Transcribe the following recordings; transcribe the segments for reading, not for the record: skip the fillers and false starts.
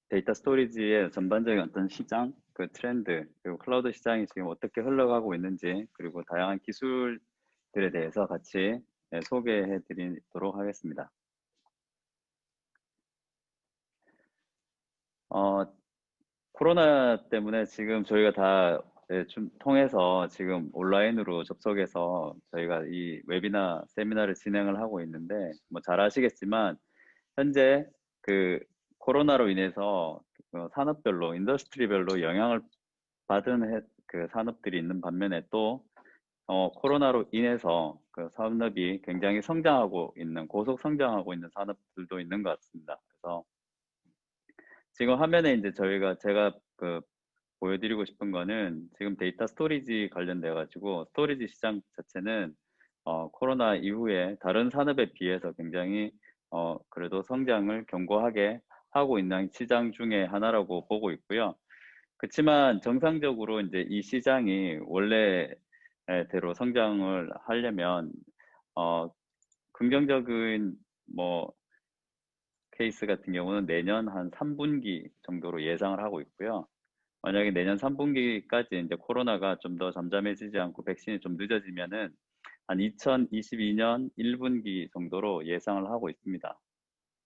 데이터 스토리지의 전반적인 어떤 시장, 그 트렌드, 그리고 클라우드 시장이 지금 어떻게 흘러가고 있는지, 그리고 다양한 기술들에 대해서 같이 소개해 드리도록 하겠습니다. 어, 코로나 때문에 지금 저희가 다 통해서 지금 온라인으로 접속해서 저희가 이 웨비나 세미나를 진행을 하고 있는데, 뭐 잘 아시겠지만 현재 그 코로나로 인해서 산업별로, 인더스트리별로 영향을 받은 그 산업들이 있는 반면에 또 코로나로 인해서 그 산업이 굉장히 성장하고 있는, 고속 성장하고 있는 산업들도 있는 것 같습니다. 그래서 지금 화면에 이제 제가 보여드리고 싶은 거는 지금 데이터 스토리지 관련돼 가지고, 스토리지 시장 자체는 코로나 이후에 다른 산업에 비해서 굉장히 그래도 성장을 견고하게 하고 있는 시장 중에 하나라고 보고 있고요. 그렇지만 정상적으로 이제 이 시장이 원래대로 성장을 하려면 어, 긍정적인 뭐 케이스 같은 경우는 내년 한 3분기 정도로 예상을 하고 있고요. 만약에 내년 3분기까지 이제 코로나가 좀 더 잠잠해지지 않고 백신이 좀 늦어지면은 한 2022년 1분기 정도로 예상을 하고 있습니다.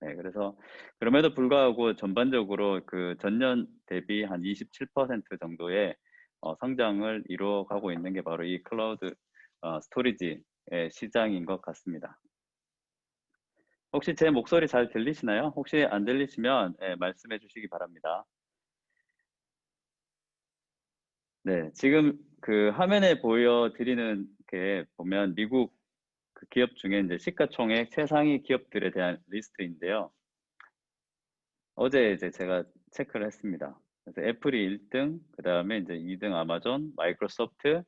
네, 그래서 그럼에도 불구하고 전반적으로 그 전년 대비 한 27% 정도의 성장을 이루어가고 있는 게 바로 이 클라우드 스토리지의 시장인 것 같습니다. 혹시 제 목소리 잘 들리시나요? 혹시 안 들리시면 말씀해 주시기 바랍니다. 네, 지금 그 화면에 보여드리는 게 보면 미국 그 기업 중에 이제 시가총액 최상위 기업들에 대한 리스트인데요. 어제 이제 제가 체크를 했습니다. 그래서 애플이 1등, 그 다음에 이제 2등 아마존, 마이크로소프트,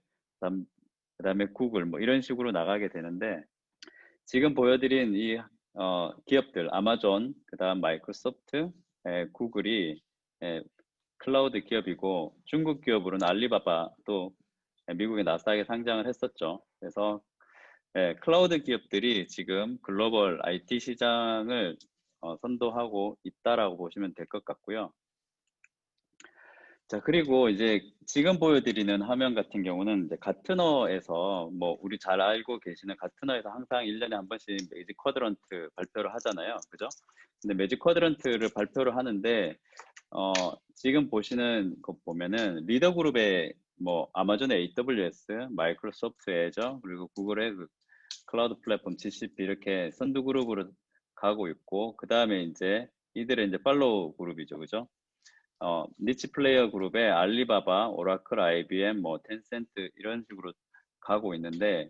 그다음에 구글 뭐 이런 식으로 나가게 되는데, 지금 보여드린 이 기업들 아마존, 그다음 마이크로소프트, 구글이 클라우드 기업이고, 중국 기업으로는 알리바바도 미국의 나스닥에 상장을 했었죠. 그래서 클라우드 기업들이 지금 글로벌 IT 시장을 선도하고 있다라고 보시면 될 것 같고요. 자, 그리고 이제 지금 보여드리는 화면 같은 경우는 이제 가트너에서, 뭐 우리 잘 알고 계시는 가트너에서 항상 1년에 한 번씩 매직 쿼드런트 발표를 하잖아요. 그죠? 근데 매직 쿼드런트를 발표를 하는데 지금 보시는 것 보면은 리더 그룹의 뭐 아마존의 AWS, 마이크로소프트 애저, 그리고 구글의 그 클라우드 플랫폼 GCP 이렇게 선두 그룹으로 가고 있고, 그 다음에 이제 이들의 이제 팔로우 그룹이죠. 그죠? 니치 플레이어 그룹의 알리바바, 오라클, IBM, 뭐 텐센트 이런 식으로 가고 있는데,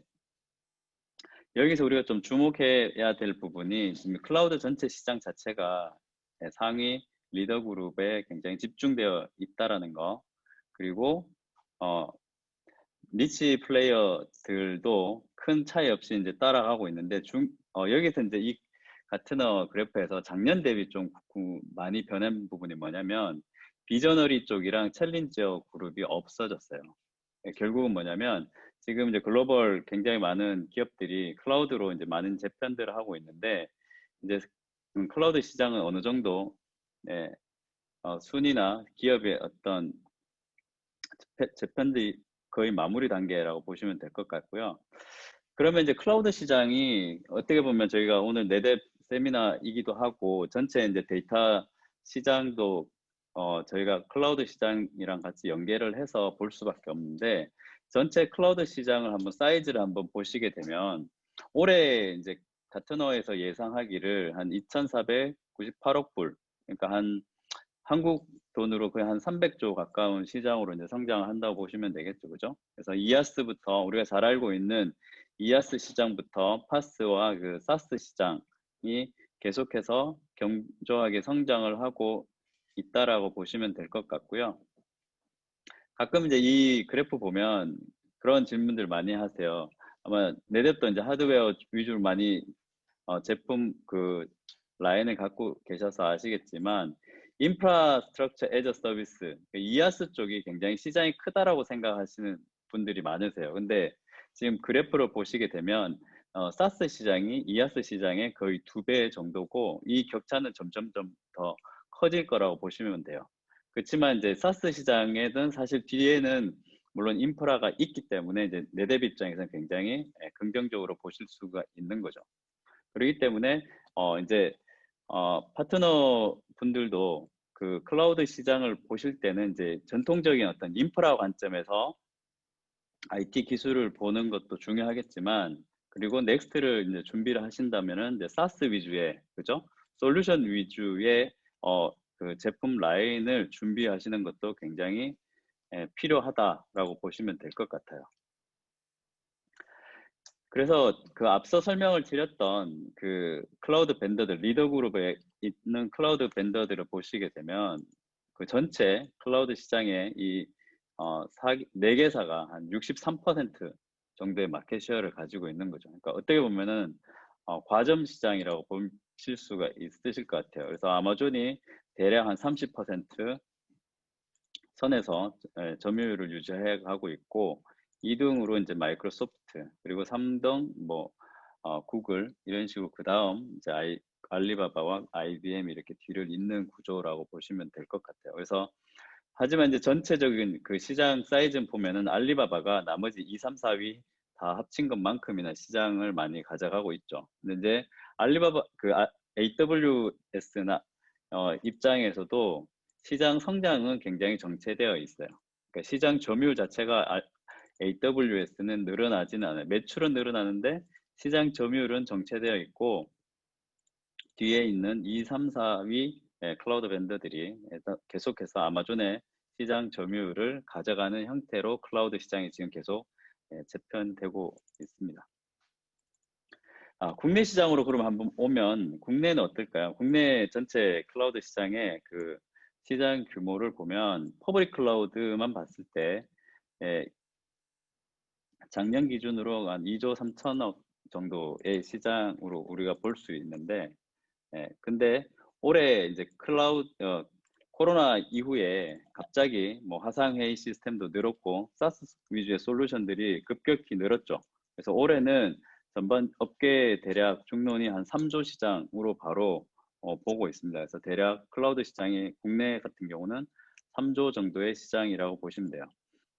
여기서 우리가 좀 주목해야 될 부분이 지금 클라우드 전체 시장 자체가 상위 리더 그룹에 굉장히 집중되어 있다라는 거, 그리고 어, 니치 플레이어들도 큰 차이 없이 이제 따라가고 있는데, 여기서 이제 이 가트너 그래프에서 작년 대비 좀 많이 변한 부분이 뭐냐면, 비저너리 쪽이랑 챌린저 그룹이 없어졌어요. 결국은 뭐냐면, 지금 이제 글로벌 굉장히 많은 기업들이 클라우드로 이제 많은 재편들을 하고 있는데, 이제 클라우드 시장은 어느 정도 네, 순위나 기업의 어떤 재편들이 거의 마무리 단계라고 보시면 될 것 같고요. 그러면 이제 클라우드 시장이 어떻게 보면 저희가 오늘 네대 세미나이기도 하고, 전체 이제 데이터 시장도 저희가 클라우드 시장이랑 같이 연계를 해서 볼 수밖에 없는데, 전체 클라우드 시장을 한번 사이즈를 한번 보시게 되면, 올해 이제 가트너에서 예상하기를 한 2,498억 불, 그러니까 한 한국 돈으로 거의 한 300조 가까운 시장으로 이제 성장을 한다고 보시면 되겠죠. 그죠? 그래서 이아스부터, 우리가 잘 알고 있는 이아스 시장부터 파스와 그 사스 시장이 계속해서 견조하게 성장을 하고 있다라고 보시면 될 것 같고요. 가끔 이제 이 그래프 보면 그런 질문들 많이 하세요. 아마 내랩도 이제 하드웨어 위주로 많이 제품 그 라인을 갖고 계셔서 아시겠지만, 인프라스트럭처 애저 서비스, 이아스 쪽이 굉장히 시장이 크다라고 생각하시는 분들이 많으세요. 근데 지금 그래프를 보시게 되면 사스 시장이 이아스 시장의 거의 2배 정도고, 이 격차는 점점점 더 커질 거라고 보시면 돼요. 그렇지만 이제 사스 시장에는 사실 뒤에는 물론 인프라가 있기 때문에 이제 내대비 입장에서는 굉장히 긍정적으로 보실 수가 있는 거죠. 그렇기 때문에 이제 파트너 분들도 그 클라우드 시장을 보실 때는 이제 전통적인 어떤 인프라 관점에서 IT 기술을 보는 것도 중요하겠지만, 그리고 넥스트를 이제 준비를 하신다면은 이제 사스 위주의, 그죠? 솔루션 위주의 그 제품 라인을 준비하시는 것도 굉장히 필요하다라고 보시면 될 것 같아요. 그래서 그 앞서 설명을 드렸던 그 클라우드 벤더들, 리더 그룹에 있는 클라우드 벤더들을 보시게 되면 그 전체 클라우드 시장의 이 4개사가 한 63% 정도의 마켓쉐어를 가지고 있는 거죠. 그러니까 어떻게 보면은 과점 시장이라고 보실 수가 있으실 것 같아요. 그래서 아마존이 대략 한 30% 선에서 점유율을 유지해 가고 있고, 2등으로 이제 마이크로소프트, 그리고 3등 뭐 구글 이런 식으로, 그 다음 이제 알리바바와 IBM 이렇게 뒤를 잇는 구조라고 보시면 될 것 같아요. 그래서 하지만 이제 전체적인 그 시장 사이즈는 보면은 알리바바가 나머지 2, 3, 4위 다 합친 것만큼이나 시장을 많이 가져가고 있죠. 근데 이제 알리바바 그 AWS나 입장에서도 시장 성장은 굉장히 정체되어 있어요. 그러니까 시장 점유율 자체가 AWS는 늘어나지는 않아요. 매출은 늘어나는데 시장 점유율은 정체되어 있고, 뒤에 있는 2, 3, 4위 클라우드 벤더들이 계속해서 아마존의 시장 점유율을 가져가는 형태로 클라우드 시장이 지금 계속 재편되고 있습니다. 국내 시장으로 그럼 한번 오면 국내는 어떨까요? 국내 전체 클라우드 시장의 그 시장 규모를 보면 퍼블릭 클라우드만 봤을 때 작년 기준으로 한 2조 3천억 정도의 시장으로 우리가 볼 수 있는데, 근데 올해 이제 코로나 이후에 갑자기 뭐 화상회의 시스템도 늘었고 사스 위주의 솔루션들이 급격히 늘었죠. 그래서 올해는 전반 업계 대략 중론이 한 3조 시장으로 바로 보고 있습니다. 그래서 대략 클라우드 시장이 국내 같은 경우는 3조 정도의 시장이라고 보시면 돼요.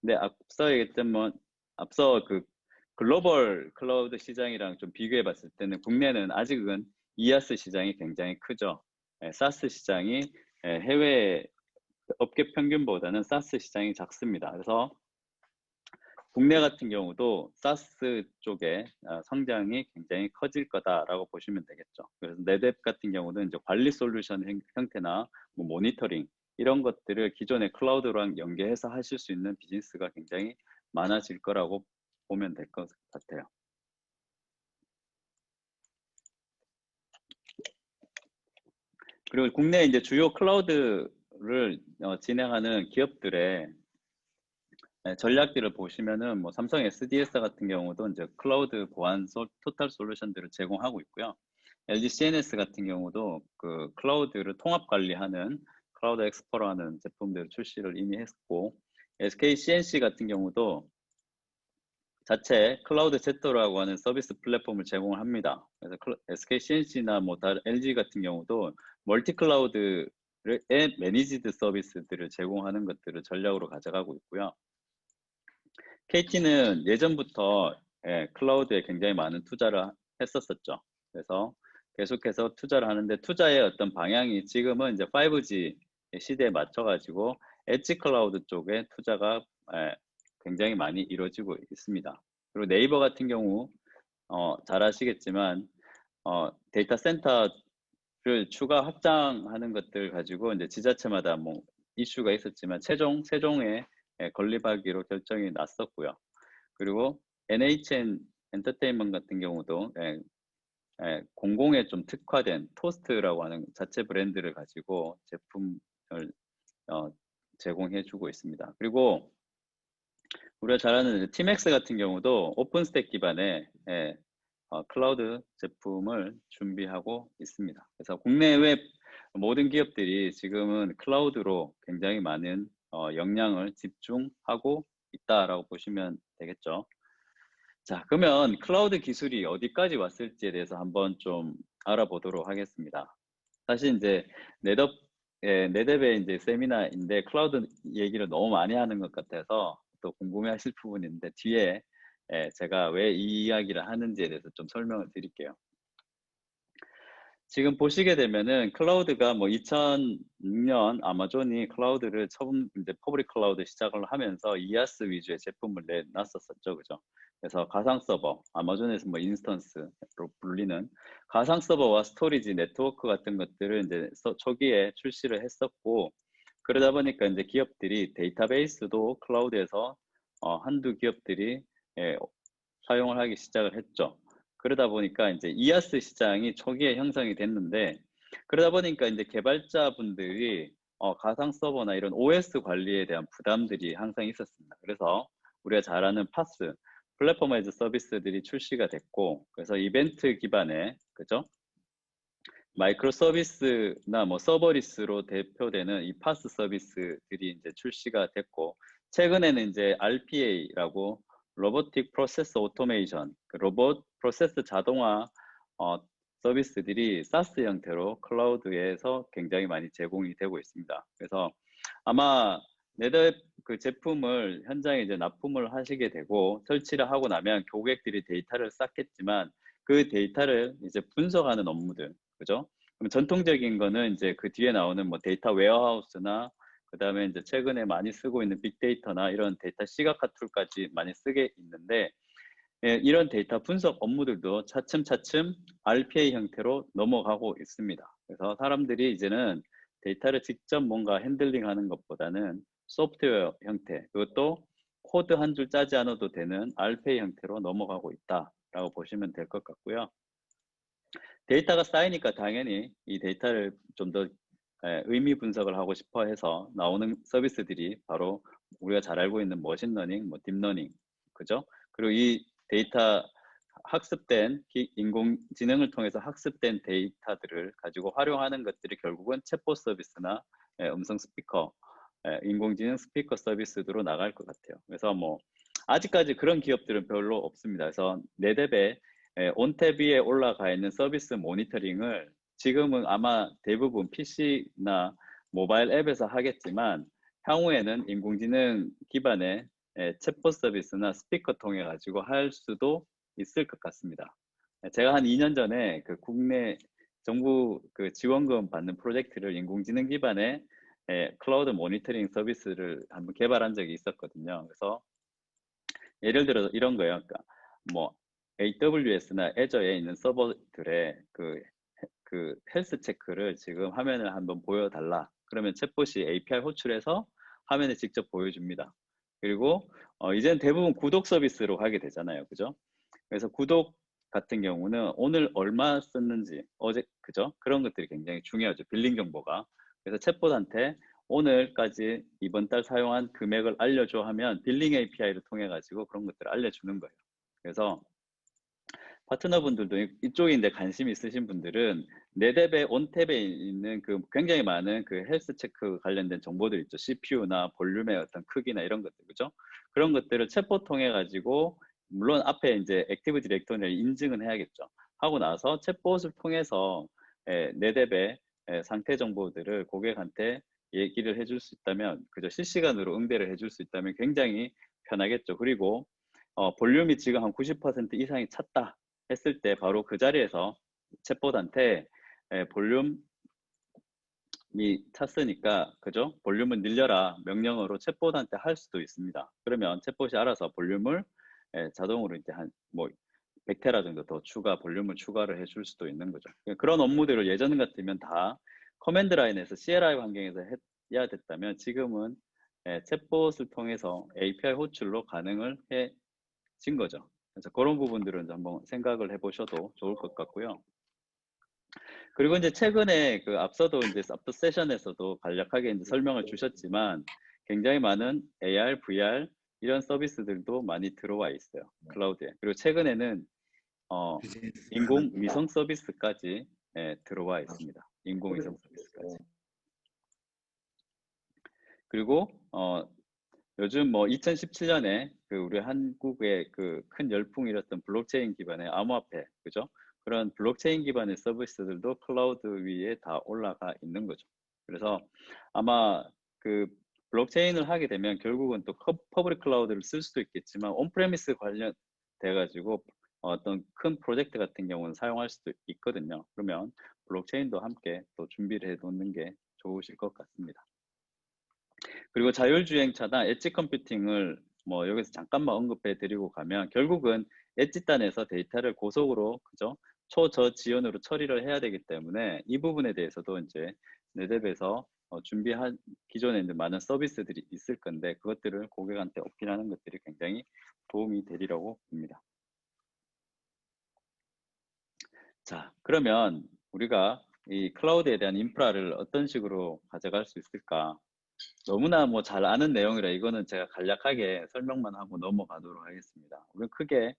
근데 앞서 그 글로벌 클라우드 시장이랑 좀 비교해 봤을 때는 국내는 아직은 이아스 시장이 굉장히 크죠. 사스 시장이 해외 업계 평균보다는 사스 시장이 작습니다. 그래서 국내 같은 경우도 사스 쪽에 성장이 굉장히 커질 거다라고 보시면 되겠죠. 그래서 네뎁 같은 경우는 이제 관리 솔루션 형태나 뭐 모니터링 이런 것들을 기존의 클라우드랑 연계해서 하실 수 있는 비즈니스가 굉장히 많아질 거라고 보면 될 것 같아요. 그리고 국내 이제 주요 클라우드를 진행하는 기업들의 전략들을 보시면은 뭐 삼성 SDS 같은 경우도 이제 클라우드 보안 토탈 솔루션들을 제공하고 있고요. LG CNS 같은 경우도 그 클라우드를 통합 관리하는 클라우드 엑스플로러라는 제품들을 출시를 이미 했고, SK CNC 같은 경우도 자체 클라우드 제터라고 하는 서비스 플랫폼을 제공을 합니다. 그래서 SK CNC나 뭐 다른 LG 같은 경우도 멀티 클라우드의 매니지드 서비스들을 제공하는 것들을 전략으로 가져가고 있고요. KT는 예전부터 클라우드에 굉장히 많은 투자를 했었었죠. 그래서 계속해서 투자를 하는데, 투자의 어떤 방향이 지금은 이제 5G 시대에 맞춰가지고 엣지 클라우드 쪽에 투자가 굉장히 많이 이루어지고 있습니다. 그리고 네이버 같은 경우 잘 아시겠지만 데이터 센터를 추가 확장하는 것들 가지고 이제 지자체마다 뭐 이슈가 있었지만 최종 세종에 건립하기로 결정이 났었고요. 그리고 NHN 엔터테인먼트 같은 경우도 공공에 좀 특화된 토스트라고 하는 자체 브랜드를 가지고 제품을 제공해주고 있습니다. 그리고 우리가 잘 아는 티맥스 같은 경우도 오픈스택 기반의 클라우드 제품을 준비하고 있습니다. 그래서 국내외 모든 기업들이 지금은 클라우드로 굉장히 많은 역량을 집중하고 있다라고 보시면 되겠죠. 자, 그러면 클라우드 기술이 어디까지 왔을지에 대해서 한번 좀 알아보도록 하겠습니다. 사실 이제 예, 네대배 이제 세미나인데 클라우드 얘기를 너무 많이 하는 것 같아서 또 궁금해하실 부분인데 뒤에 예, 제가 왜 이 이야기를 하는지에 대해서 좀 설명을 드릴게요. 지금 보시게 되면은 클라우드가 뭐 2006년 아마존이 클라우드를 처음 이제 퍼블릭 클라우드 시작을 하면서 이아스 위주의 제품을 내놨었죠, 그죠? 그래서 가상 서버, 아마존에서 뭐 인스턴스로 불리는 가상 서버와 스토리지 네트워크 같은 것들을 이제 초기에 출시를 했었고, 그러다 보니까 이제 기업들이 데이터베이스도 클라우드에서 한두 기업들이 예, 사용을 하기 시작을 했죠. 그러다 보니까 이제 이아스 시장이 초기에 형성이 됐는데, 그러다 보니까 이제 개발자분들이 가상 서버나 이런 OS 관리에 대한 부담들이 항상 있었습니다. 그래서 우리가 잘 아는 파스, 플랫폼 에즈 서비스들이 출시가 됐고, 그래서 이벤트 기반의, 그죠? 마이크로 서비스나 뭐 서버리스로 대표되는 이 파스 서비스들이 이제 출시가 됐고, 최근에는 이제 RPA라고 로보틱 프로세스 오토메이션, 그 로봇 프로세스 자동화 어, 서비스들이 사스 형태로 클라우드에서 굉장히 많이 제공이 되고 있습니다. 그래서 아마 네더 그 제품을 현장에 이제 납품을 하시게 되고 설치를 하고 나면 고객들이 데이터를 쌓겠지만 그 데이터를 이제 분석하는 업무들, 그죠? 그럼 전통적인 거는 이제 그 뒤에 나오는 뭐 데이터 웨어하우스나 그다음에 이제 최근에 많이 쓰고 있는 빅데이터나 이런 데이터 시각화 툴까지 많이 쓰게 있는데 예, 이런 데이터 분석 업무들도 차츰차츰 RPA 형태로 넘어가고 있습니다. 그래서 사람들이 이제는 데이터를 직접 뭔가 핸들링하는 것보다는 소프트웨어 형태, 그것도 코드 한 줄 짜지 않아도 되는 RPA 형태로 넘어가고 있다라고 보시면 될 것 같고요. 데이터가 쌓이니까 당연히 이 데이터를 좀 더 의미 분석을 하고 싶어 해서 나오는 서비스들이 바로 우리가 잘 알고 있는 머신러닝, 뭐 딥러닝, 그죠? 그리고 이 데이터 학습된 인공지능을 통해서 학습된 데이터들을 가지고 활용하는 것들이 결국은 챗봇 서비스나 음성 스피커, 인공지능 스피커 서비스로 나갈 것 같아요. 그래서 뭐 아직까지 그런 기업들은 별로 없습니다. 그래서 네대배 온탭 위에 올라가 있는 서비스 모니터링을 지금은 아마 대부분 PC나 모바일 앱에서 하겠지만 향후에는 인공지능 기반의 챗봇 서비스나 스피커 통해 가지고 할 수도 있을 것 같습니다. 제가 한 2년 전에 그 국내 정부 그 지원금 받는 프로젝트를 인공지능 기반의 클라우드 모니터링 서비스를 한번 개발한 적이 있었거든요. 그래서 예를 들어서 이런 거예요. 그러니까 뭐 AWS나 애저에 있는 서버들의 그 헬스 체크를 지금 화면을 한번 보여달라. 그러면 챗봇이 API 호출해서 화면에 직접 보여줍니다. 그리고 이제는 대부분 구독 서비스로 하게 되잖아요. 그죠? 그래서 구독 같은 경우는 오늘 얼마 썼는지 어제 그죠? 그런 것들이 굉장히 중요하죠. 빌링 정보가. 그래서 챗봇한테 오늘까지 이번 달 사용한 금액을 알려줘 하면 빌링 API를 통해 가지고 그런 것들을 알려주는 거예요. 그래서 파트너분들도 이쪽에 이제 관심 있으신 분들은 네뎁의 온탭에 있는 그 굉장히 많은 그 헬스 체크 관련된 정보들 있죠. CPU나 볼륨의 어떤 크기나 이런 것들, 그죠? 그런 것들을 챗봇 통해 가지고 물론 앞에 이제 액티브 디렉토리를 인증은 해야겠죠. 하고 나서 챗봇을 통해서 네뎁의 상태 정보들을 고객한테 얘기를 해줄 수 있다면, 그죠? 실시간으로 응대를 해줄 수 있다면 굉장히 편하겠죠. 그리고 볼륨이 지금 한 90% 이상이 찼다 했을 때 바로 그 자리에서 챗봇한테 볼륨이 찼으니까 그죠? 볼륨을 늘려라 명령어로 챗봇한테 할 수도 있습니다. 그러면 챗봇이 알아서 볼륨을 자동으로 이제 한 뭐 100테라 정도 더 볼륨을 추가를 해줄 수도 있는 거죠. 그런 업무들을 예전 같으면 다 커맨드 라인에서 CLI 환경에서 해야 됐다면 지금은 챗봇을 통해서 API 호출로 가능을 해진 거죠. 그래서 그런 부분들은 한번 생각을 해보셔도 좋을 것 같고요. 그리고 이제 최근에 그 앞서도 이제 앞터 세션에서도 간략하게 이제 설명을 주셨지만 굉장히 많은 AR, VR 이런 서비스들도 많이 들어와 있어요. 클라우드에. 그리고 최근에는 인공위성 서비스까지 들어와 있습니다. 인공위성 서비스까지. 그리고 요즘 뭐 2017년에 그 우리 한국의 그 큰 열풍이 일었던 블록체인 기반의 암호화폐, 그죠? 그런 블록체인 기반의 서비스들도 클라우드 위에 다 올라가 있는 거죠. 그래서 아마 그 블록체인을 하게 되면 결국은 또 퍼블릭 클라우드를 쓸 수도 있겠지만 온프레미스 관련돼 가지고 어떤 큰 프로젝트 같은 경우는 사용할 수도 있거든요. 그러면 블록체인도 함께 또 준비를 해 놓는 게 좋으실 것 같습니다. 그리고 자율주행차나 엣지 컴퓨팅을 뭐 여기서 잠깐만 언급해 드리고 가면 결국은 엣지 단에서 데이터를 고속으로 그죠? 초저지연으로 처리를 해야 되기 때문에 이 부분에 대해서도 이제 네뎁에서 준비한 기존에 이제 많은 서비스들이 있을 건데 그것들을 고객한테 어필하는 것들이 굉장히 도움이 되리라고 봅니다. 자, 그러면 우리가 이 클라우드에 대한 인프라를 어떤 식으로 가져갈 수 있을까? 너무나 뭐 잘 아는 내용이라 이거는 제가 간략하게 설명만 하고 넘어가도록 하겠습니다. 우리는 크게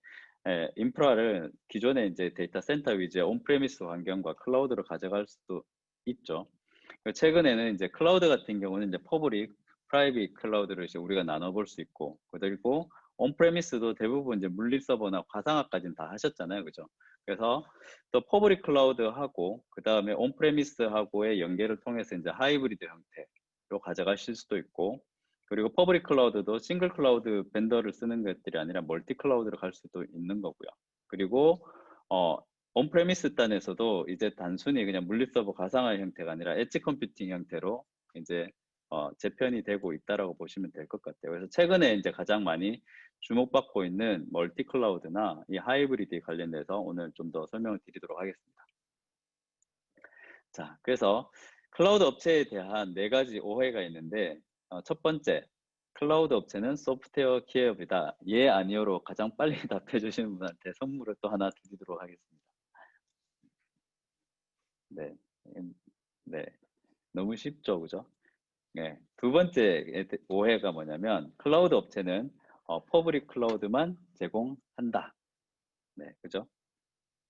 인프라를 기존에 이제 데이터 센터 위주의 온프레미스 환경과 클라우드로 가져갈 수도 있죠. 최근에는 이제 클라우드 같은 경우는 이제 퍼블릭, 프라이빗 클라우드를 이제 우리가 나눠볼 수 있고, 그리고 온프레미스도 대부분 이제 물리 서버나 가상화까지는 다 하셨잖아요, 그죠? 그래서 또 퍼블릭 클라우드하고 그 다음에 온프레미스하고의 연계를 통해서 이제 하이브리드 형태로 가져가실 수도 있고, 그리고 퍼블릭 클라우드도 싱글 클라우드 벤더를 쓰는 것들이 아니라 멀티 클라우드로 갈 수도 있는 거고요. 그리고 어, 온프레미스 단에서도 이제 단순히 그냥 물리 서버 가상화 형태가 아니라 엣지 컴퓨팅 형태로 이제 재편이 되고 있다라고 보시면 될 것 같아요. 그래서 최근에 이제 가장 많이 주목받고 있는 멀티 클라우드나 이 하이브리드 관련돼서 오늘 좀 더 설명을 드리도록 하겠습니다. 자, 그래서 클라우드 업체에 대한 네 가지 오해가 있는데 첫 번째, 클라우드 업체는 소프트웨어 기업이다. 예, 아니요로 가장 빨리 답해 주시는 분한테 선물을 또 하나 드리도록 하겠습니다. 네. 네. 너무 쉽죠, 그죠? 네. 두 번째 오해가 뭐냐면, 클라우드 업체는 퍼블릭 클라우드만 제공한다. 네, 그죠?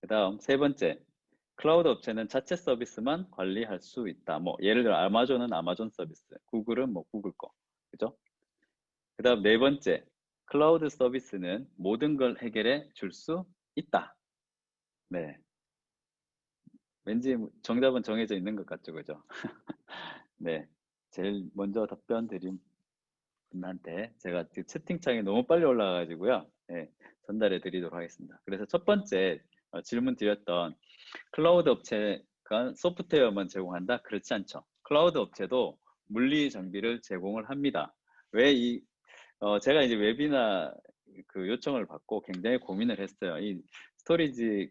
그 다음 세 번째, 클라우드 업체는 자체 서비스만 관리할 수 있다. 뭐, 예를 들어 아마존은 아마존 서비스, 구글은 뭐 구글 거. 그죠? 그 다음 네 번째, 클라우드 서비스는 모든 걸 해결해 줄 수 있다. 네. 왠지 정답은 정해져 있는 것 같죠, 그죠? 네. 제일 먼저 답변 드린 분한테 제가 그 채팅창에 너무 빨리 올라가가지고요. 네, 전달해 드리도록 하겠습니다. 그래서 첫 번째 질문 드렸던 클라우드 업체가 소프트웨어만 제공한다? 그렇지 않죠. 클라우드 업체도 물리 장비를 제공을 합니다. 왜 제가 이제 웨비나 그 요청을 받고 굉장히 고민을 했어요. 이 스토리지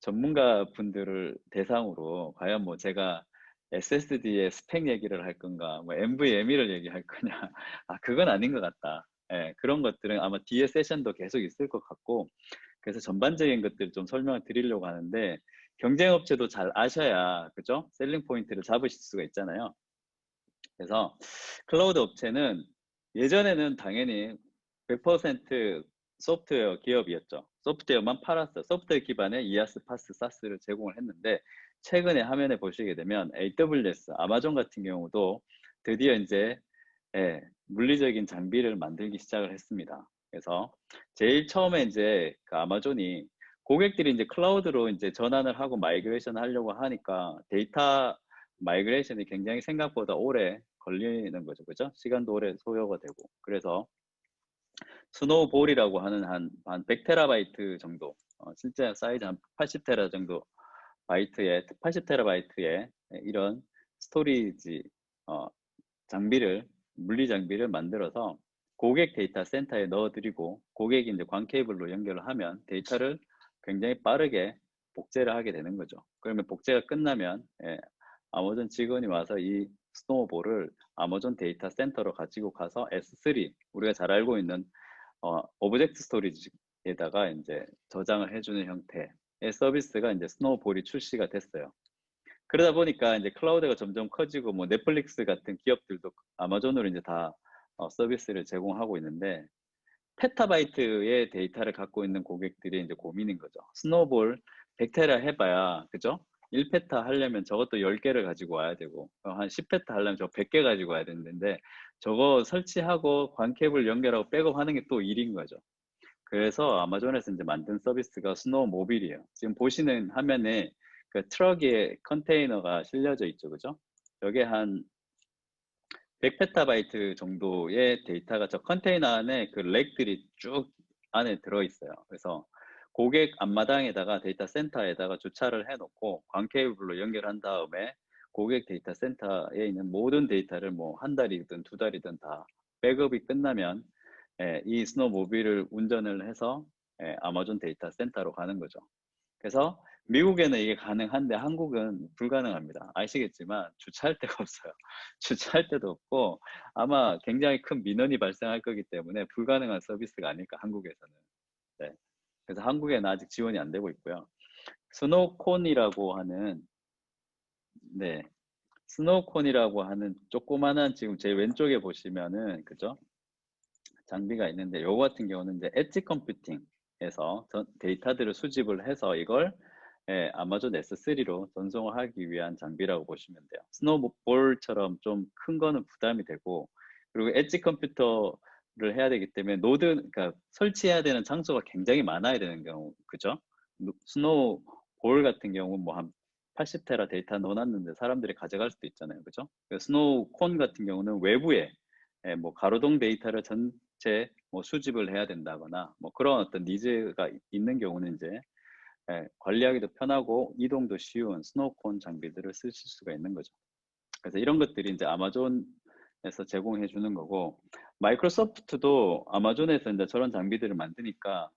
전문가 분들을 대상으로 과연 뭐 제가 SSD의 스펙 얘기를 할 건가, 뭐 NVMe를 얘기할 거냐. 아, 그건 아닌 것 같다. 예, 그런 것들은 아마 뒤에 세션도 계속 있을 것 같고, 그래서 전반적인 것들 좀 설명을 드리려고 하는데, 경쟁업체도 잘 아셔야, 그죠? 셀링 포인트를 잡으실 수가 있잖아요. 그래서 클라우드 업체는 예전에는 당연히 100% 소프트웨어 기업이었죠. 소프트웨어만 팔았어. 소프트웨어 기반의 이아스, 파스, 사스를 제공을 했는데 최근에 화면에 보시게 되면 AWS, 아마존 같은 경우도 드디어 이제 물리적인 장비를 만들기 시작을 했습니다. 그래서 제일 처음에 이제 그 아마존이 고객들이 이제 클라우드로 이제 전환을 하고 마이그레이션 하려고 하니까 데이터 마이그레이션이 굉장히 생각보다 오래 걸리는 거죠. 그죠? 시간도 오래 소요가 되고. 그래서 스노우볼이라고 하는 한 100테라바이트 정도, 실제 사이즈 한 80테라 정도 바이트의, 80테라바이트의 이런 스토리지, 장비를, 물리 장비를 만들어서 고객 데이터 센터에 넣어드리고 고객이 이제 광 케이블로 연결을 하면 데이터를 굉장히 빠르게 복제를 하게 되는 거죠. 그러면 복제가 끝나면 아마존 직원이 와서 이 스노우볼을 아마존 데이터 센터로 가지고 가서 S3 우리가 잘 알고 있는 오브젝트 스토리지에다가 이제 저장을 해주는 형태의 서비스가 이제 스노우볼이 출시가 됐어요. 그러다 보니까 이제 클라우드가 점점 커지고 뭐 넷플릭스 같은 기업들도 아마존으로 이제 다 서비스를 제공하고 있는데 페타바이트의 데이터를 갖고 있는 고객들이 이제 고민인 거죠. 스노우볼 100테라 해봐야 그죠? 1페타 하려면 저것도 10개를 가지고 와야 되고 한 10페타 하려면 저 100개 가지고 와야 되는데 저거 설치하고 광 케이블 연결하고 백업하는 게 또 일인 거죠. 그래서 아마존에서 이제 만든 서비스가 스노우 모빌이에요. 지금 보시는 화면에 그 트럭에 컨테이너가 실려져 있죠, 그죠? 여기에 한 100페타바이트 정도의 데이터가 저 컨테이너 안에 그 렉들이 쭉 안에 들어있어요. 그래서 고객 앞마당에다가 데이터 센터에다가 주차를 해놓고 광 케이블로 연결한 다음에 고객 데이터 센터에 있는 모든 데이터를 뭐 한 달이든 두 달이든 다 백업이 끝나면 이 스노모빌을 운전을 해서 아마존 데이터 센터로 가는 거죠. 그래서 미국에는 이게 가능한데 한국은 불가능합니다. 아시겠지만 주차할 데가 없어요. 주차할 데도 없고 아마 굉장히 큰 민원이 발생할 거기 때문에 불가능한 서비스가 아닐까 한국에서는. 네. 그래서 한국에는 아직 지원이 안 되고 있고요. 스노우콘이라고 하는 네. 스노우콘이라고 하는 조그만한 지금 제 왼쪽에 보시면은 그죠? 장비가 있는데 요거 같은 경우는 이제 엣지 컴퓨팅에서 데이터들을 수집을 해서 이걸 아마존 S3로 전송을 하기 위한 장비라고 보시면 돼요. 스노우볼처럼 좀 큰 거는 부담이 되고 그리고 엣지 컴퓨터를 해야 되기 때문에 그러니까 설치해야 되는 장소가 굉장히 많아야 되는 경우 그죠? 스노우볼 같은 경우는 뭐 한 80테라 데이터 넣어놨는데 사람들이 가져갈 수도 있잖아요. 그죠? 스노우콘 같은 경우는 외부에 뭐 가로등 데이터를 전체 뭐 수집을 해야 된다거나 뭐 그런 어떤 니즈가 있는 경우는 이제 관리하기도 편하고 이동도 쉬운 스노우콘 장비들을 쓰실 수가 있는 거죠. 그래서 이런 것들이 이제 아마존에서 제공해 주는 거고 마이크로소프트도 아마존에서 이제 저런 장비들을 만드니까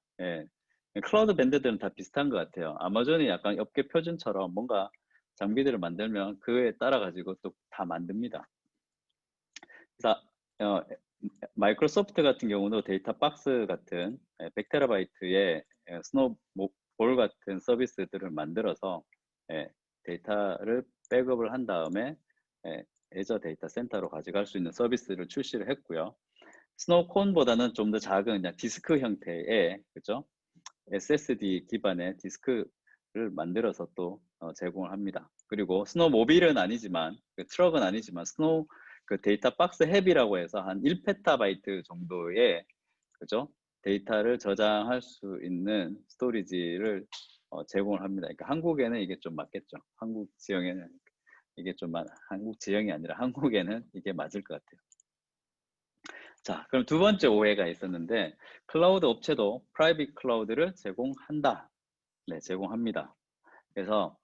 클라우드 밴드들은 다 비슷한 것 같아요. 아마존이 약간 업계 표준처럼 뭔가 장비들을 만들면 그에 따라 가지고 또 다 만듭니다. 그래서 마이크로소프트 같은 경우도 데이터 박스 같은 100테라바이트의 스노우볼 같은 서비스들을 만들어서 데이터를 백업을 한 다음에 애저 데이터 센터로 가져갈 수 있는 서비스를 출시를 했고요. 스노우콘보다는 좀 더 작은 그냥 디스크 형태의 그죠? SSD 기반의 디스크를 만들어서 또 제공을 합니다. 그리고 스노모빌은 아니지만 트럭은 아니지만 그 데이터 박스 헤비라고 해서 한 1페타바이트 정도의 그죠? 데이터를 저장할 수 있는 스토리지를 제공을 합니다. 그러니까 한국에는 이게 좀 맞겠죠. 한국 지형에는 이게 좀 한국 지형이 아니라 한국에는 이게 맞을 것 같아요. 자, 그럼 두 번째 오해가 있었는데 클라우드 업체도 프라이빗 클라우드를 제공한다. 네, 제공합니다. 그래서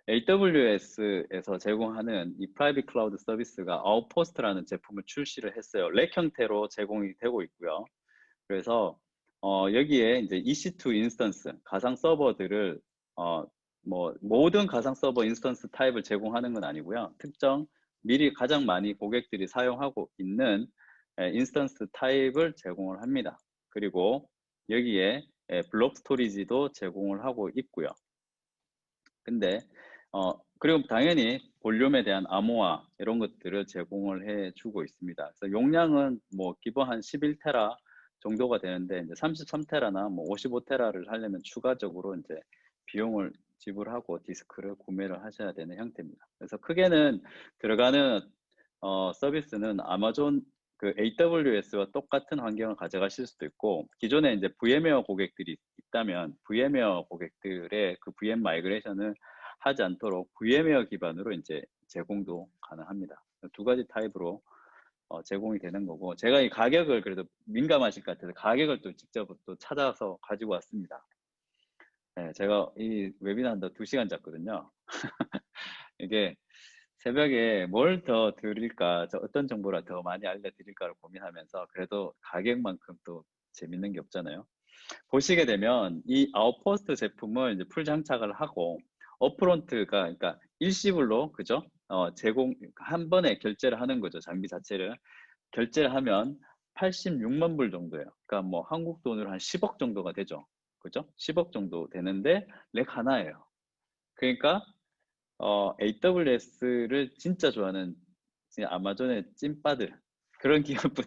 AWS에서 제공하는 이 프라이빗 클라우드 서비스가 아웃포스트라는 제품을 출시를 했어요. 렉 형태로 제공이 되고 있고요. 그래서 여기에 이제 EC2 인스턴스 가상 서버들을 뭐 모든 가상 서버 인스턴스 타입을 제공하는 건 아니고요. 특정 미리 가장 많이 고객들이 사용하고 있는 인스턴스 타입을 제공을 합니다. 그리고 여기에 블록 스토리지도 제공을 하고 있고요. 근데 그리고 당연히 볼륨에 대한 암호화 이런 것들을 제공을 해주고 있습니다. 그래서 용량은 뭐 기본 한 11테라 정도가 되는데 이제 33테라나 뭐 55테라를 하려면 추가적으로 이제 비용을 지불하고 디스크를 구매를 하셔야 되는 형태입니다. 그래서 크게는 들어가는 서비스는 아마존 그 AWS와 똑같은 환경을 가져가실 수도 있고 기존에 이제 VM웨어 고객들이 있다면 VM웨어 고객들의 그 VM 마이그레이션을 하지 않도록 VM웨어 기반으로 이제 제공도 가능합니다. 두 가지 타입으로 제공이 되는 거고 제가 이 가격을 그래도 민감하실 것 같아서 가격을 또 직접 또 찾아서 가지고 왔습니다. 네, 제가 이 웨비나 한다 2시간 잤거든요. 이게 새벽에 뭘 더 드릴까, 어떤 정보를 더 많이 알려드릴까를 고민하면서 그래도 가격만큼 또 재밌는 게 없잖아요. 보시게 되면 이 아웃포스트 제품을 이제 풀 장착을 하고 업프론트가 그러니까 일시불로 그죠? 제공 한 번에 결제를 하는 거죠. 장비 자체를 결제를 하면 86만 불 정도예요. 그러니까 뭐 한국 돈으로 한 10억 정도가 되죠. 그죠? 10억 정도 되는데 렉 하나예요. 그러니까 AWS를 진짜 좋아하는 진짜 아마존의 찐빠들 그런 기업들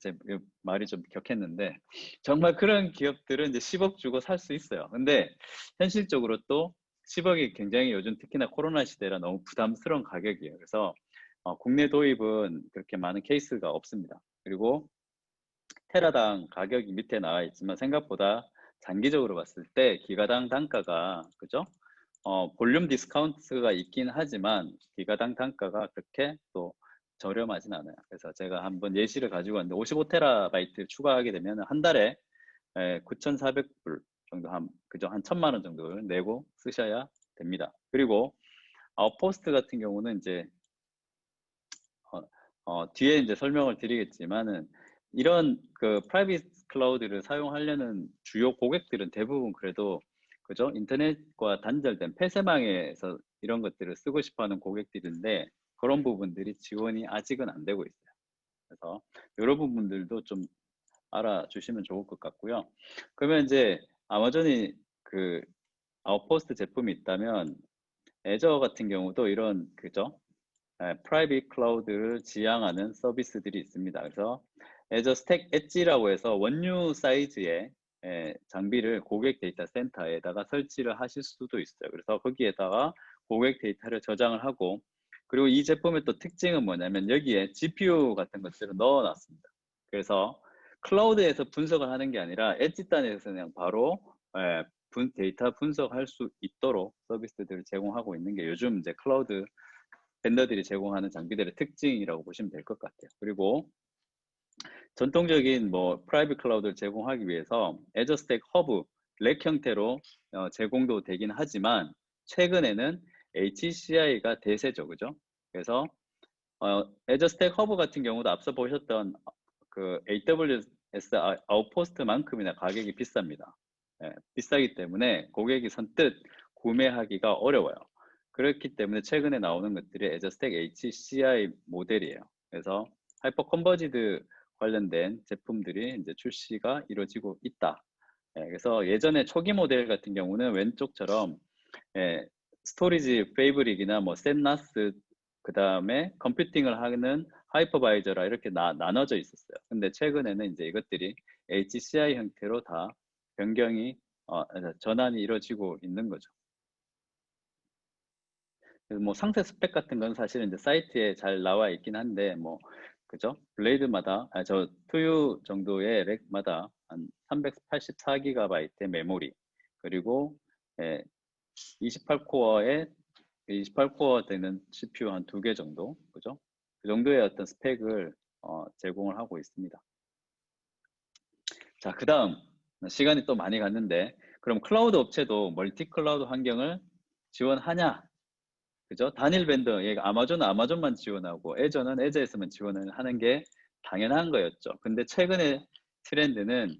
제 말이 좀 격했는데 정말 그런 기업들은 이제 10억 주고 살 수 있어요. 근데 현실적으로 또 10억이 굉장히 요즘 특히나 코로나 시대라 너무 부담스러운 가격이에요. 그래서 국내 도입은 그렇게 많은 케이스가 없습니다. 그리고 테라당 가격이 밑에 나와 있지만 생각보다 장기적으로 봤을 때 기가당 단가가 그죠? 볼륨 디스카운트가 있긴 하지만 기가당 단가가 그렇게 또 저렴하진 않아요. 그래서 제가 한번 예시를 가지고 왔는데 55TB 추가하게 되면 한 달에 9,400불 정도 그죠? 한 1,000만 원 정도를 내고 쓰셔야 됩니다. 그리고 아웃포스트 같은 경우는 이제 어, 뒤에 이제 설명을 드리겠지만은 이런 그 프라이빗 클라우드를 사용하려는 주요 고객들은 대부분 그래도 그죠? 인터넷과 단절된 폐쇄망에서 이런 것들을 쓰고 싶어 하는 고객들인데 그런 부분들이 지원이 아직은 안 되고 있어요. 그래서 이런 부분들도 좀 알아주시면 좋을 것 같고요. 그러면 이제 아마존이 그 아웃포스트 제품이 있다면 애저 같은 경우도 이런 그죠? 프라이빗 클라우드를 지향하는 서비스들이 있습니다. 그래서 애저 스택 엣지라고 해서 원유 사이즈의 장비를 고객 데이터 센터에다가 설치를 하실 수도 있어요. 그래서 거기에다가 고객 데이터를 저장을 하고 그리고 이 제품의 또 특징은 뭐냐면 여기에 GPU 같은 것들을 넣어 놨습니다. 그래서 클라우드에서 분석을 하는 게 아니라 엣지 단에서 그냥 바로 데이터 분석할 수 있도록 서비스들을 제공하고 있는 게 요즘 이제 클라우드 벤더들이 제공하는 장비들의 특징이라고 보시면 될 것 같아요. 그리고 전통적인 뭐 프라이빗 클라우드를 제공하기 위해서 애저 스택 허브 렉 형태로 제공도 되긴 하지만 최근에는 HCI가 대세죠, 그죠? 그래서 애저 스택 허브 같은 경우도 앞서 보셨던 그 AWS 아웃포스트만큼이나 가격이 비쌉니다. 비싸기 때문에 고객이 선뜻 구매하기가 어려워요. 그렇기 때문에 최근에 나오는 것들이 에저스택 HCI 모델이에요. 그래서 하이퍼 컨버지드 관련된 제품들이 이제 출시가 이루어지고 있다. 그래서 예전에 초기 모델 같은 경우는 왼쪽처럼 스토리지 페이브릭이나 뭐 셋나스 그 다음에 컴퓨팅을 하는 하이퍼바이저라 이렇게 나눠져 있었어요. 근데 최근에는 이제 이것들이 HCI 형태로 다 변경이 전환이 이루어지고 있는 거죠. 그래서 뭐 상세 스펙 같은 건 사실은 이제 사이트에 잘 나와 있긴 한데 뭐 그죠? 블레이드마다 저 투유 정도의 렉마다 한 384GB의 메모리 그리고 28코어에 되는 CPU 한 2개 정도 그죠? 그 정도의 어떤 스펙을 제공을 하고 있습니다. 자, 그 다음 시간이 또 많이 갔는데 그럼 클라우드 업체도 멀티 클라우드 환경을 지원하냐? 그죠? 단일 벤더, 얘가 아마존은 아마존만 지원하고 애저는 애저에서만 지원을 하는 게 당연한 거였죠. 근데 최근에 트렌드는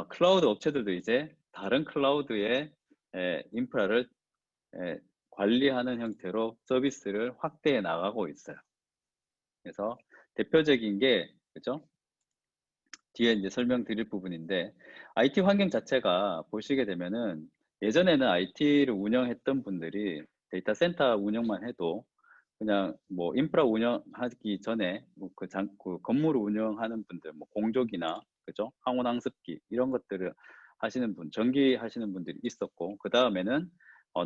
클라우드 업체들도 이제 다른 클라우드의 인프라를 관리하는 형태로 서비스를 확대해 나가고 있어요. 그래서 대표적인 게 그죠? 뒤에 이제 설명드릴 부분인데 IT 환경 자체가 보시게 되면은 예전에는 IT를 운영했던 분들이 데이터 센터 운영만 해도 그냥 뭐 인프라 운영하기 전에 그 건물을 운영하는 분들 뭐 공족이나 그죠? 항온 항습기 이런 것들을 하시는 분 전기 하시는 분들이 있었고 그 다음에는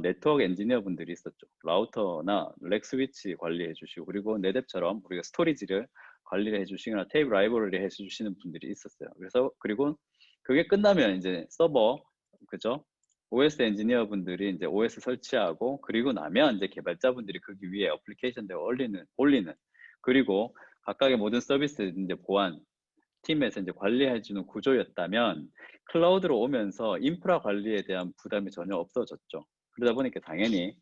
네트워크 엔지니어 분들이 있었죠. 라우터나 렉 스위치 관리해 주시고 그리고 네뎁처럼 우리가 스토리지를 관리를 해주시거나 테이블 라이브러리 해주시는 분들이 있었어요. 그래서 그리고 그게 끝나면 이제 서버 그죠? OS 엔지니어 분들이 이제 OS 설치하고 그리고 나면 이제 개발자분들이 거기 위에 어플리케이션들 올리는 그리고 각각의 모든 서비스 이제 보안 팀에서 이제 관리해주는 구조였다면 클라우드로 오면서 인프라 관리에 대한 부담이 전혀 없어졌죠. 그러다 보니까 당연히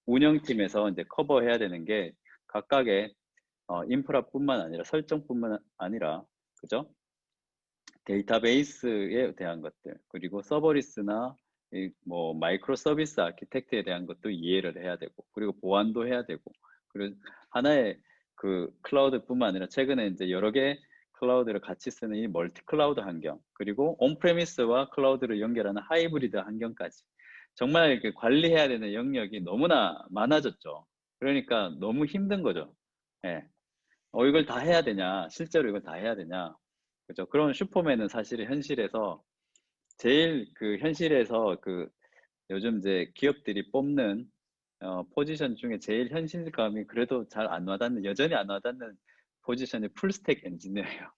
운영팀에서 이제 커버해야 되는 게 각각의 인프라뿐만 아니라 설정뿐만 아니라 그죠? 데이터베이스에 대한 것들 그리고 서버리스나 뭐 마이크로 서비스 아키텍트에 대한 것도 이해를 해야 되고 그리고 보안도 해야 되고 그리고 하나의 그 클라우드뿐만 아니라 최근에 이제 여러 개 클라우드를 같이 쓰는 이 멀티 클라우드 환경 그리고 온프레미스와 클라우드를 연결하는 하이브리드 환경까지 정말 그 관리해야 되는 영역이 너무나 많아졌죠. 그러니까 너무 힘든 거죠. 예. 이걸 다 해야 되냐? 실제로 이걸 다 해야 되냐? 그죠? 그런 슈퍼맨은 사실 현실에서 제일 그 현실에서 그 요즘 이제 기업들이 뽑는 포지션 중에 제일 현실감이 그래도 잘 안 와닿는 여전히 안 와닿는 포지션이 풀스택 엔지니어예요.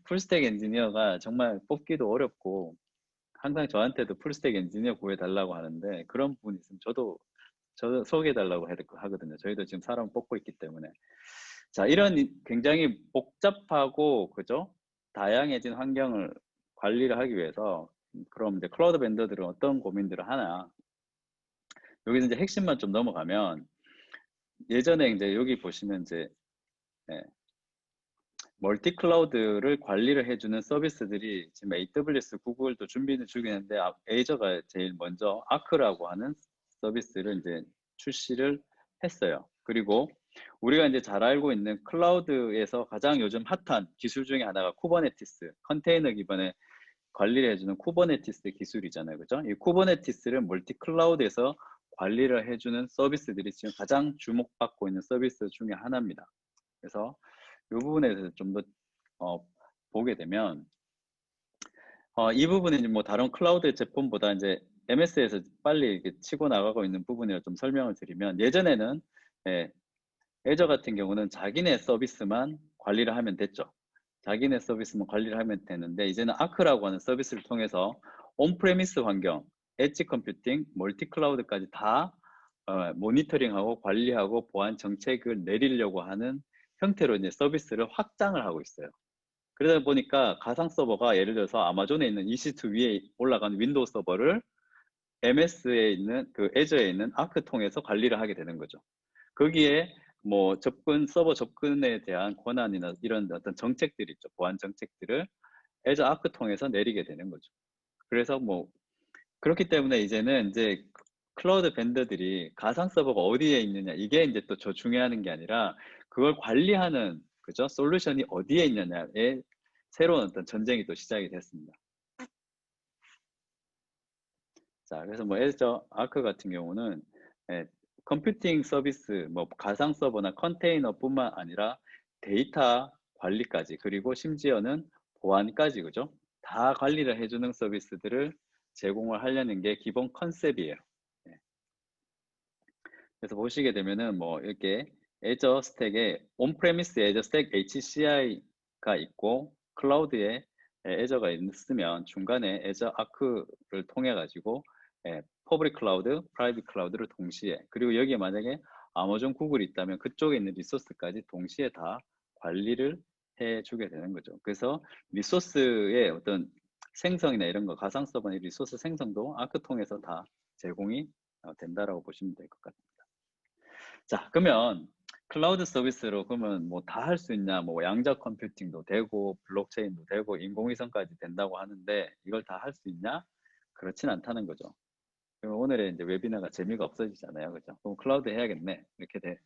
풀스택 엔지니어가 정말 뽑기도 어렵고 항상 저한테도 풀스택 엔지니어 구해달라고 하는데 그런 부분이 있으면 저도 소개해달라고 하거든요. 저희도 지금 사람 뽑고 있기 때문에. 자, 이런 굉장히 복잡하고, 그죠? 다양해진 환경을 관리를 하기 위해서, 그럼 이제 클라우드 벤더들은 어떤 고민들을 하나? 여기서 이제 핵심만 좀 넘어가면, 예전에 이제 여기 보시면 이제, 예, 멀티 클라우드를 관리를 해주는 서비스들이 지금 AWS, 구글도 준비는 중이는데, 에이저가 제일 먼저 아크라고 하는 서비스를 이제 출시를 했어요. 그리고 우리가 이제 잘 알고 있는 클라우드에서 가장 요즘 핫한 기술 중에 하나가 쿠버네티스, 컨테이너 기반의 관리를 해주는 쿠버네티스 기술이잖아요. 그죠? 이 쿠버네티스를 멀티 클라우드에서 관리를 해주는 서비스들이 지금 가장 주목받고 있는 서비스 중에 하나입니다. 그래서 이 부분에 대해서 좀 더 보게 되면 이 부분은 뭐 다른 클라우드 제품보다 이제 MS에서 빨리 이렇게 치고 나가고 있는 부분을 좀 설명을 드리면 예전에는 애저 같은 경우는 자기네 서비스만 관리를 하면 됐죠. 자기네 서비스만 관리를 하면 되는데 이제는 아크라고 하는 서비스를 통해서 온프레미스 환경, 엣지 컴퓨팅, 멀티 클라우드까지 다 모니터링하고 관리하고 보안 정책을 내리려고 하는 형태로 이제 서비스를 확장을 하고 있어요. 그러다 보니까 가상 서버가 예를 들어서 아마존에 있는 EC2 위에 올라간 윈도우 서버를 MS에 있는 그 애저에 있는 아크 통해서 관리를 하게 되는 거죠. 거기에 뭐 서버 접근에 대한 권한이나 이런 어떤 정책들이 있죠. 보안 정책들을 애저 아크 통해서 내리게 되는 거죠. 그래서 뭐 그렇기 때문에 이제는 이제 클라우드 벤더들이 가상 서버가 어디에 있느냐 이게 이제 또 저 중요한 게 아니라 그걸 관리하는 그죠 솔루션이 어디에 있느냐에 새로운 어떤 전쟁이 또 시작이 됐습니다. 자, 그래서 뭐 애저 아크 같은 경우는 컴퓨팅 서비스, 뭐 가상 서버나 컨테이너뿐만 아니라 데이터 관리까지 그리고 심지어는 보안까지 그죠? 다 관리를 해주는 서비스들을 제공을 하려는 게 기본 컨셉이에요. 네. 그래서 보시게 되면은 뭐 이렇게 애저 스택에 온프레미스 애저 스택 HCI가 있고 클라우드에 애저가 있으면 중간에 애저 아크를 통해 가지고 퍼블릭 클라우드, 프라이빗 클라우드를 동시에 그리고 여기에 만약에 아마존, 구글이 있다면 그쪽에 있는 리소스까지 동시에 다 관리를 해주게 되는 거죠. 그래서 리소스의 어떤 생성이나 이런 거 가상 서버의 리소스 생성도 아크 통해서 다 제공이 된다라고 보시면 될 것 같아요. 자, 그러면 클라우드 서비스로 그러면 뭐 다 할 수 있냐? 뭐 양자 컴퓨팅도 되고 블록체인도 되고 인공위성까지 된다고 하는데 이걸 다 할 수 있냐? 그렇진 않다는 거죠. 그럼 오늘의 이제 웨비나가 재미가 없어지잖아요. 그죠? 그럼 클라우드 해야겠네. 이렇게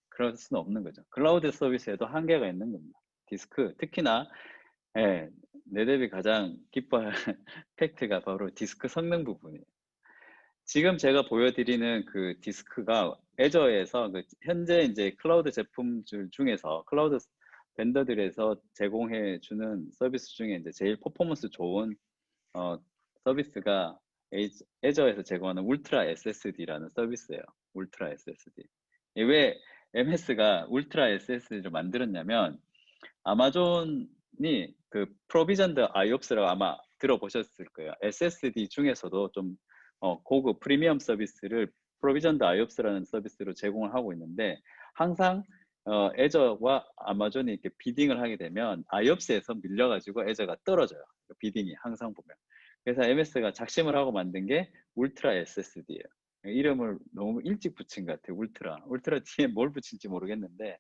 그럴 수는 없는 거죠. 클라우드 서비스에도 한계가 있는 겁니다. 디스크, 특히나 네뎁이 가장 기뻐할 팩트가 바로 디스크 성능 부분이에요. 지금 제가 보여드리는 그 디스크가 애저에서 그 현재 이제 클라우드 제품들 중에서 클라우드 벤더들에서 제공해 주는 서비스 중에 이제 제일 퍼포먼스 좋은 서비스가 애저에서 제공하는 울트라 SSD라는 서비스예요. 울트라 SSD. 왜 MS가 울트라 SSD를 만들었냐면 아마존이 그 프로비전드 IOPS라고 아마 들어보셨을 거예요. SSD 중에서도 좀 고급 프리미엄 서비스를 프로비전드 IOPS라는 서비스로 제공을 하고 있는데 항상 애저와 아마존이 이렇게 비딩을 하게 되면 IOPS에서 밀려가지고 애저가 떨어져요. 비딩이 항상 보면. 그래서 MS가 작심을 하고 만든 게 울트라 SSD예요. 이름을 너무 일찍 붙인 것 같아요. 울트라 뒤에 뭘 붙일지 모르겠는데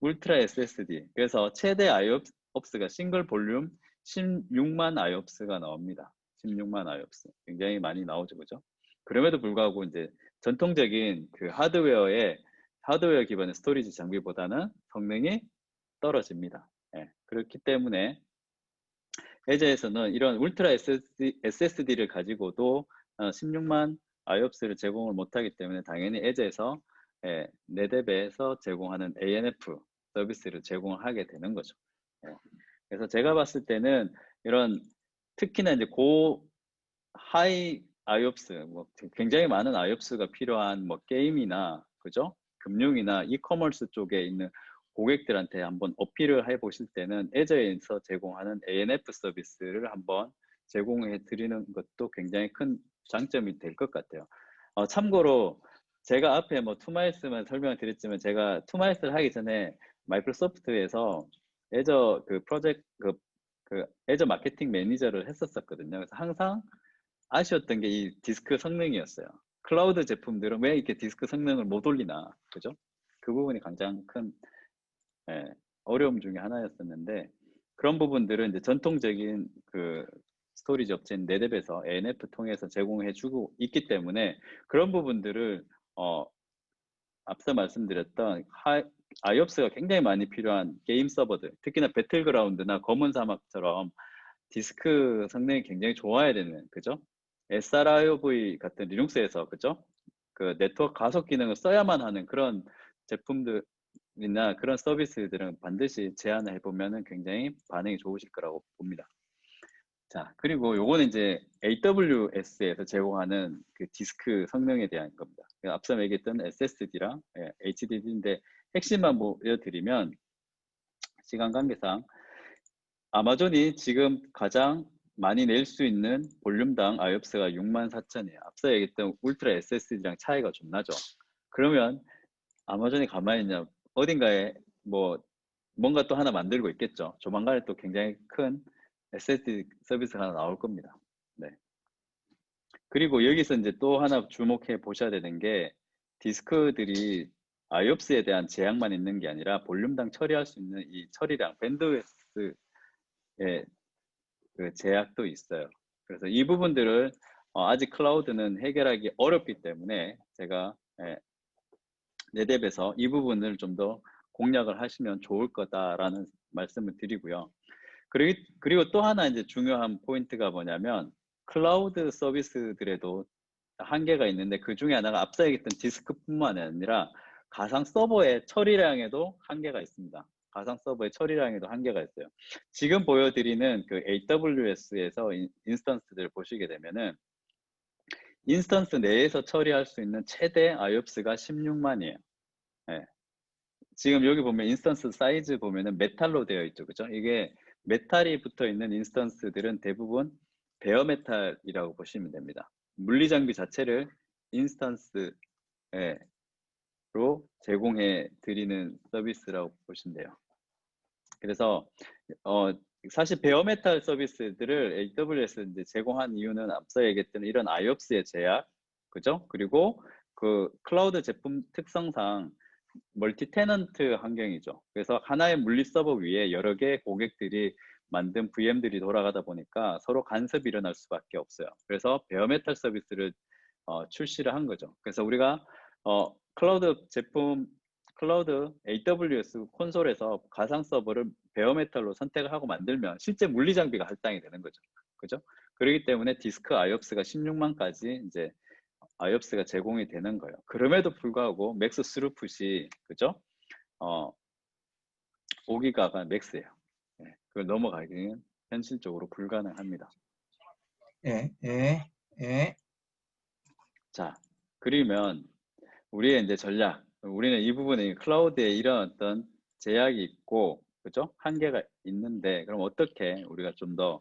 울트라 SSD. 그래서 최대 IOPS가 싱글 볼륨 16만 IOPS가 나옵니다. 16만 IOPS. 굉장히 많이 나오죠, 그죠? 그럼에도 불구하고 이제 전통적인 그 하드웨어 기반의 스토리지 장비보다는 성능이 떨어집니다. 그렇기 때문에 애저에서는 이런 울트라 SSD를 가지고도 16만 IOPS를 제공을 못하기 때문에 당연히 애저에서 네뎁에서 제공하는 ANF 서비스를 제공을 하게 되는 거죠. 그래서 제가 봤을 때는 이런 특히나 이제 하이 IOPS, 뭐 굉장히 많은 IOPS가 필요한 뭐 게임이나 그죠? 금융이나 이커머스 쪽에 있는 고객들한테 한번 어필을 해 보실 때는 애저에서 제공하는 ANF 서비스를 한번 제공해 드리는 것도 굉장히 큰 장점이 될 것 같아요. 참고로 제가 앞에 뭐 투마일스만 설명을 드렸지만 제가 투마일스를 하기 전에 마이크로소프트에서 애저 그 프로젝트 그 애저 마케팅 매니저를 했었거든요. 그래서 항상 아쉬웠던 게 이 디스크 성능이었어요. 클라우드 제품들은 왜 이렇게 디스크 성능을 못 올리나, 그죠? 그 부분이 가장 큰 예, 어려움 중에 하나였었는데 그런 부분들은 이제 전통적인 그 스토리지 업체인 넷앱에서 ANF 통해서 제공해 주고 있기 때문에 그런 부분들을 앞서 말씀드렸던 IOPS가 굉장히 많이 필요한 게임 서버들, 특히나 배틀그라운드나 검은 사막처럼 디스크 성능이 굉장히 좋아야 되는, 그죠? sRIOV 같은 리눅스에서, 그죠? 그 네트워크 가속 기능을 써야만 하는 그런 제품들이나 그런 서비스들은 반드시 제안을 해보면 굉장히 반응이 좋으실 거라고 봅니다. 자, 그리고 요거는 이제 AWS에서 제공하는 그 디스크 성능에 대한 겁니다. 앞서 얘기했던 SSD랑 HDD인데 핵심만 보여드리면 시간 관계상 아마존이 지금 가장 많이 낼 수 있는 볼륨당 IOPS가 64,000이에요. 앞서 얘기했던 울트라 SSD랑 차이가 좀 나죠. 그러면 아마존이 가만히 있냐, 어딘가에 뭐 뭔가 또 하나 만들고 있겠죠. 조만간에 또 굉장히 큰 SSD 서비스가 하나 나올 겁니다. 네. 그리고 여기서 이제 또 하나 주목해 보셔야 되는 게 디스크들이 IOPS에 대한 제약만 있는 게 아니라 볼륨당 처리할 수 있는 이 처리량, 밴드위스의 그 제약도 있어요. 그래서 이 부분들을 아직 클라우드는 해결하기 어렵기 때문에 제가 넷앱에서 이 부분을 좀 더 공략을 하시면 좋을 거다라는 말씀을 드리고요. 그리고 또 하나 이제 중요한 포인트가 뭐냐면 클라우드 서비스들에도 한계가 있는데 그 중에 하나가 앞서 얘기했던 디스크뿐만 아니라 가상 서버의 처리량에도 한계가 있습니다. 가상 서버의 처리량에도 한계가 있어요. 지금 보여드리는 그 AWS에서 인스턴스들을 보시게 되면은 인스턴스 내에서 처리할 수 있는 최대 IOPS가 16만이에요. 네. 지금 여기 보면 인스턴스 사이즈 보면은 메탈로 되어 있죠. 그죠? 이게 메탈이 붙어 있는 인스턴스들은 대부분 베어 메탈이라고 보시면 됩니다. 물리 장비 자체를 인스턴스로 제공해 드리는 서비스라고 보시면 돼요. 그래서 사실 베어 메탈 서비스들을 AWS 이제 제공한 이유는 앞서 얘기했던 이런 IOPS의 제약, 그죠? 그리고 그 클라우드 제품 특성상 멀티 테넌트 환경이죠. 그래서 하나의 물리 서버 위에 여러 개의 고객들이 만든 VM들이 돌아가다 보니까 서로 간섭이 일어날 수밖에 없어요. 그래서 베어메탈 서비스를 출시를 한 거죠. 그래서 우리가 클라우드 제품, 클라우드 AWS 콘솔에서 가상 서버를 베어메탈로 선택을 하고 만들면 실제 물리 장비가 할당이 되는 거죠. 그죠? 그렇기 때문에 디스크 IOPS가 16만까지 이제 IOPS가 제공이 되는 거예요. 그럼에도 불구하고 맥스 스루풋이 그죠? 5기가가 맥스예요. 네, 그걸 넘어가기는 현실적으로 불가능합니다. 예, 예, 예. 자, 그러면 우리의 이제 전략, 우리는 이 부분에 클라우드에 이런 어떤 제약이 있고, 그죠? 한계가 있는데, 그럼 어떻게 우리가 좀 더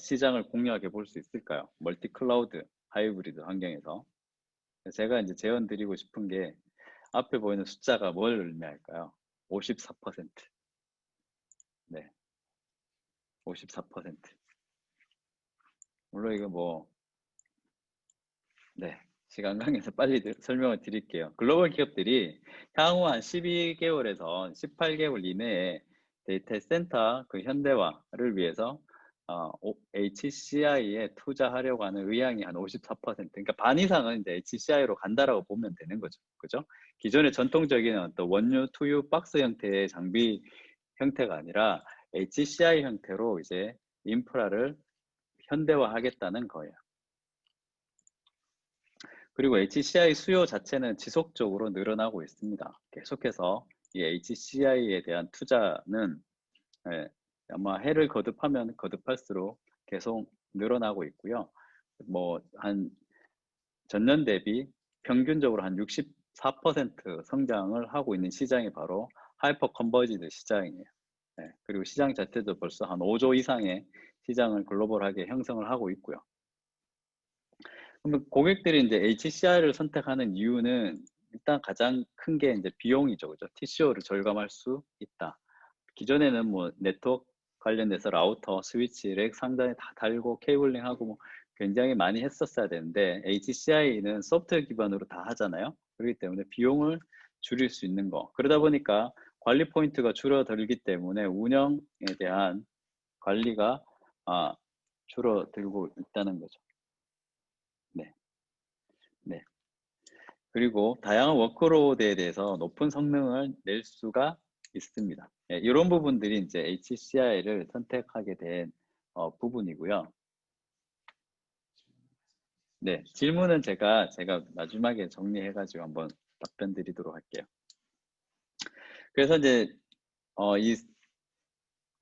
시장을 공략해 볼 수 있을까요? 멀티 클라우드, 하이브리드 환경에서. 제가 이제 제안 드리고 싶은 게 앞에 보이는 숫자가 뭘 의미할까요? 54%. 네, 54%. 물론 이거 뭐, 네, 시간 관계에서 빨리 설명을 드릴게요. 글로벌 기업들이 향후 한 12개월에서 18개월 이내에 데이터 센터 그 현대화를 위해서 HCI에 투자하려고 하는 의향이 한 54%. 그러니까 반 이상은 이제 HCI로 간다라고 보면 되는 거죠. 그죠? 기존의 전통적인 어떤 원유, 투유, 박스 형태의 장비 형태가 아니라 HCI 형태로 이제 인프라를 현대화하겠다는 거예요. 그리고 HCI 수요 자체는 지속적으로 늘어나고 있습니다. 계속해서 이 HCI에 대한 투자는 아마 해를 거듭하면 거듭할수록 계속 늘어나고 있고요. 뭐 한 전년 대비 평균적으로 한 64% 성장을 하고 있는 시장이 바로 하이퍼 컨버지드 시장이에요. 그리고 시장 자체도 벌써 한 5조 이상의 시장을 글로벌하게 형성을 하고 있고요. 그러면 고객들이 이제 HCI를 선택하는 이유는 일단 가장 큰 게 이제 비용이죠, 그죠? TCO를 절감할 수 있다. 기존에는 뭐 네트워크 관련돼서 라우터, 스위치, 렉 상단에 다 달고 케이블링하고 뭐 굉장히 많이 했었어야 되는데 HCI는 소프트웨어 기반으로 다 하잖아요. 그렇기 때문에 비용을 줄일 수 있는 거. 그러다 보니까 관리 포인트가 줄어들기 때문에 운영에 대한 관리가 줄어들고 있다는 거죠. 네, 네. 그리고 다양한 워크로드에 대해서 높은 성능을 낼 수가 있습니다. 예, 이런 부분들이 이제 HCI를 선택하게 된 부분이고요. 네, 질문은 제가 마지막에 정리해가지고 한번 답변 드리도록 할게요. 그래서 이제 이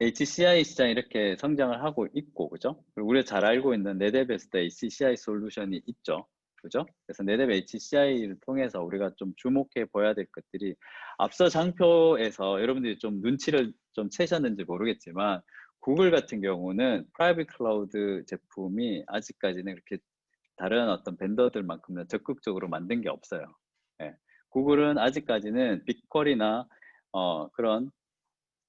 HCI 시장이 이렇게 성장을 하고 있고, 그죠? 그리고 우리가 잘 알고 있는 네데베스트 HCI 솔루션이 있죠. 그죠? 그래서 네뎁 HCI를 통해서 우리가 좀 주목해 보여야 될 것들이 앞서 장표에서 여러분들이 좀 눈치를 좀 채셨는지 모르겠지만 구글 같은 경우는 프라이빗 클라우드 제품이 아직까지는 그렇게 다른 어떤 벤더들만큼은 적극적으로 만든 게 없어요. 예. 구글은 아직까지는 빅쿼리나 그런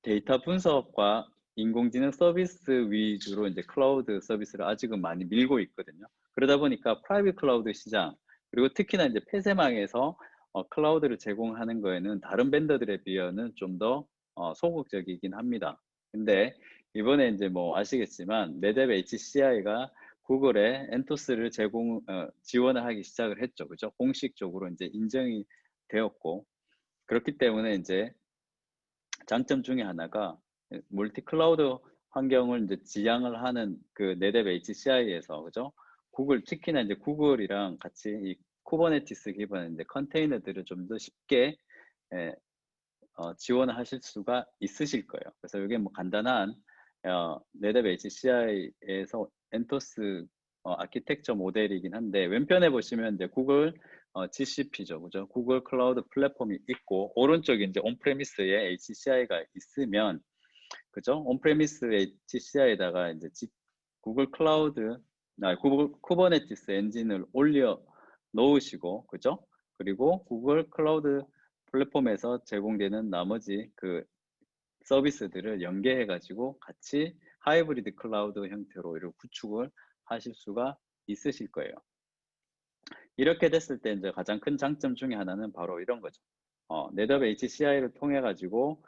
데이터 분석과 인공지능 서비스 위주로 이제 클라우드 서비스를 아직은 많이 밀고 있거든요. 그러다 보니까 프라이빗 클라우드 시장, 그리고 특히나 이제 폐쇄망에서 클라우드를 제공하는 거에는 다른 벤더들에 비해서는 좀 더 소극적이긴 합니다. 근데 이번에 이제 뭐 아시겠지만 네뎁 HCI가 구글에 엔토스를 지원을 하기 시작을 했죠. 그죠? 공식적으로 이제 인정이 되었고, 그렇기 때문에 이제 장점 중에 하나가 멀티 클라우드 환경을 이제 지향을 하는 그 네뎁 HCI에서, 그죠? 구글, 특히나 이제 구글이랑 같이 이 쿠버네티스 기반 이제 컨테이너들을 좀 더 쉽게 예, 지원을 하실 수가 있으실 거예요. 그래서 이게 뭐 간단한 네뎁 HCI에서 엔토스 아키텍처 모델이긴 한데, 왼편에 보시면 이제 구글 GCP죠, 그죠? 구글 클라우드 플랫폼이 있고, 오른쪽에 이제 온프레미스에 HCI가 있으면, 그죠? 온프레미스 HCI에다가 이제 구글 클라우드, 구글 쿠버네티스 엔진을 올려 놓으시고, 그죠? 그리고 구글 클라우드 플랫폼에서 제공되는 나머지 그 서비스들을 연계해 가지고 같이 하이브리드 클라우드 형태로 이렇게 구축을 하실 수가 있으실 거예요. 이렇게 됐을 때 이제 가장 큰 장점 중에 하나는 바로 이런 거죠. 네뎁 HCI를 통해 가지고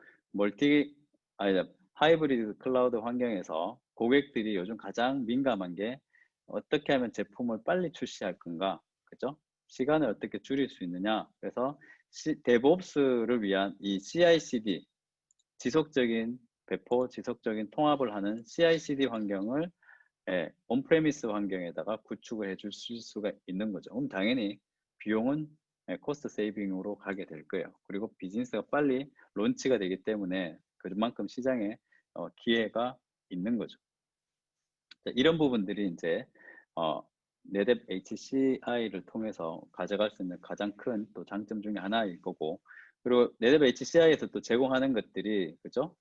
하이브리드 클라우드 환경에서 고객들이 요즘 가장 민감한 게 어떻게 하면 제품을 빨리 출시할 건가, 그죠? 시간을 어떻게 줄일 수 있느냐. 그래서 데브옵스를 위한 이 CI/CD, 지속적인 배포, 지속적인 통합을 하는 CI/CD 환경을 온프레미스 환경에다가 구축을 해줄 수가 있는 거죠. 그럼 당연히 비용은 코스트 세이빙으로 가게 될 거예요. 그리고 비즈니스가 빨리 론치가 되기 때문에 그만큼 시장에 기회가 있는 거죠. 자, 이런 부분들이 이제 네뎁 HCI를 통해서 가져갈 수 있는 가장 큰 또 장점 중에 하나일 거고, 그리고 네뎁 HCI에서 또 제공하는 것들이, 그죠?